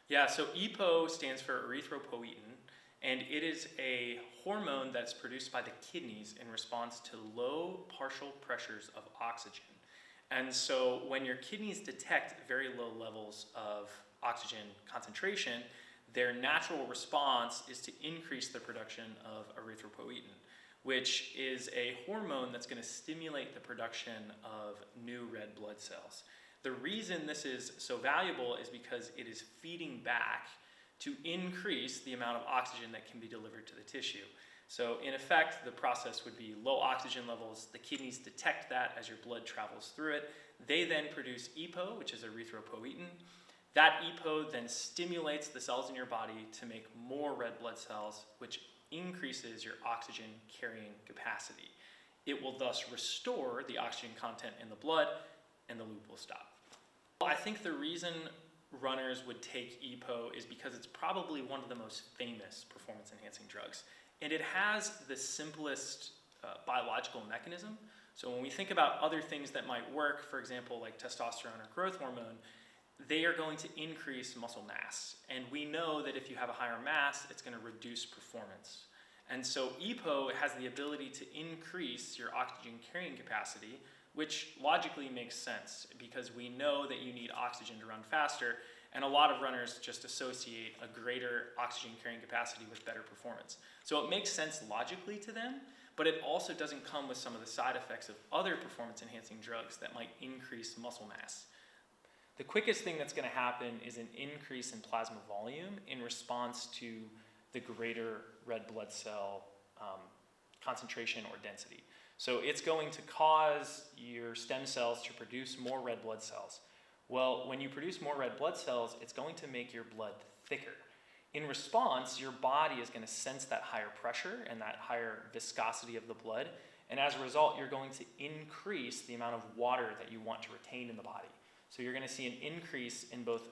Yeah, so EPO stands for erythropoietin, and it is a hormone that's produced by the kidneys in response to low partial pressures of oxygen. And so when your kidneys detect very low levels of oxygen concentration, their natural response is to increase the production of erythropoietin, which is a hormone that's going to stimulate the production of new red blood cells. The reason this is so valuable is because it is feeding back to increase the amount of oxygen that can be delivered to the tissue. So in effect, the process would be low oxygen levels. The kidneys detect that as your blood travels through it. They then produce EPO, which is erythropoietin. That EPO then stimulates the cells in your body to make more red blood cells, which increases your oxygen carrying capacity. It will thus restore the oxygen content in the blood, and the loop will stop. I think the reason runners would take EPO is because it's probably one of the most famous performance enhancing drugs. And it has the simplest biological mechanism. So when we think about other things that might work, for example, like testosterone or growth hormone, they are going to increase muscle mass. And we know that if you have a higher mass, it's going to reduce performance. And so EPO has the ability to increase your oxygen carrying capacity, which logically makes sense because we know that you need oxygen to run faster, and a lot of runners just associate a greater oxygen carrying capacity with better performance. So it makes sense logically to them, but it also doesn't come with some of the side effects of other performance enhancing drugs that might increase muscle mass. The quickest thing that's going to happen is an increase in plasma volume in response to the greater red blood cell concentration or density. So it's going to cause your stem cells to produce more red blood cells. Well, when you produce more red blood cells, it's going to make your blood thicker. In response, your body is going to sense that higher pressure and that higher viscosity of the blood, and as a result, you're going to increase the amount of water that you want to retain in the body. So you're going to see an increase in both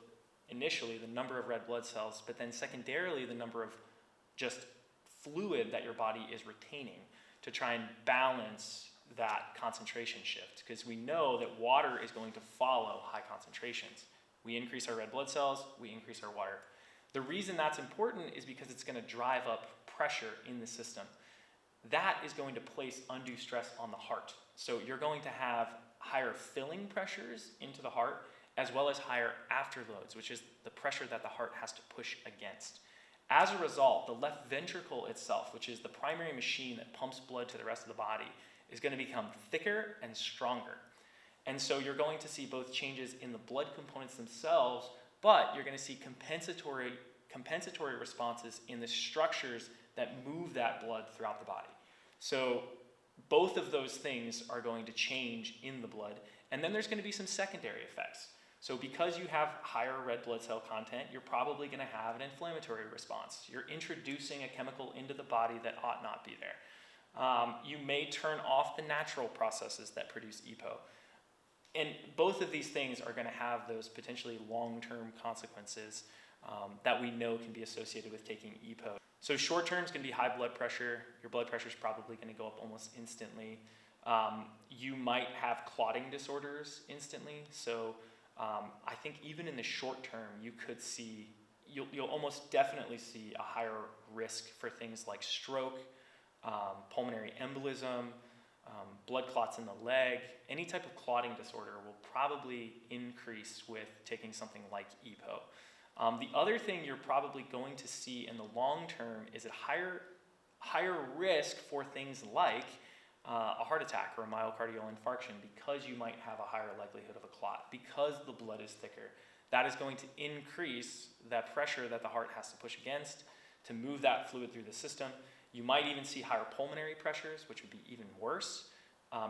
initially the number of red blood cells, but then secondarily the number of just fluid that your body is retaining to try and balance that concentration shift, because we know that water is going to follow high concentrations. We increase our red blood cells, we increase our water. The reason that's important is because it's going to drive up pressure in the system. That is going to place undue stress on the heart. So you're going to have higher filling pressures into the heart, as well as higher afterloads, which is the pressure that the heart has to push against. As a result, the left ventricle itself, which is the primary machine that pumps blood to the rest of the body, is going to become thicker and stronger. And so you're going to see both changes in the blood components themselves, but you're going to see compensatory responses in the structures that move that blood throughout the body. So both of those things are going to change in the blood, and then there's going to be some secondary effects. So because you have higher red blood cell content, you're probably going to have an inflammatory response. You're introducing a chemical into the body that ought not be there. You may turn off the natural processes that produce EPO. And both of these things are going to have those potentially long-term consequences that we know can be associated with taking EPO. So short term is going to be high blood pressure. Your blood pressure is probably going to go up almost instantly. You might have clotting disorders instantly. So I think even in the short term, you'll almost definitely see a higher risk for things like stroke, pulmonary embolism, blood clots in the leg. Any type of clotting disorder will probably increase with taking something like EPO. The other thing you're probably going to see in the long term is a higher risk for things like a heart attack or a myocardial infarction, because you might have a higher likelihood of a clot, because the blood is thicker. That is going to increase that pressure that the heart has to push against to move that fluid through the system. You might even see higher pulmonary pressures, which would be even worse,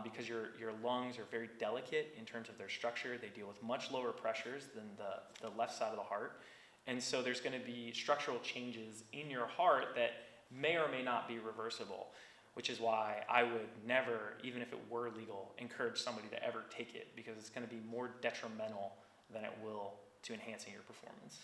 because your lungs are very delicate in terms of their structure. They deal with much lower pressures than the left side of the heart. And so there's going to be structural changes in your heart that may or may not be reversible, which is why I would never, even if it were legal, encourage somebody to ever take it, because it's going to be more detrimental than it will to enhancing your performance.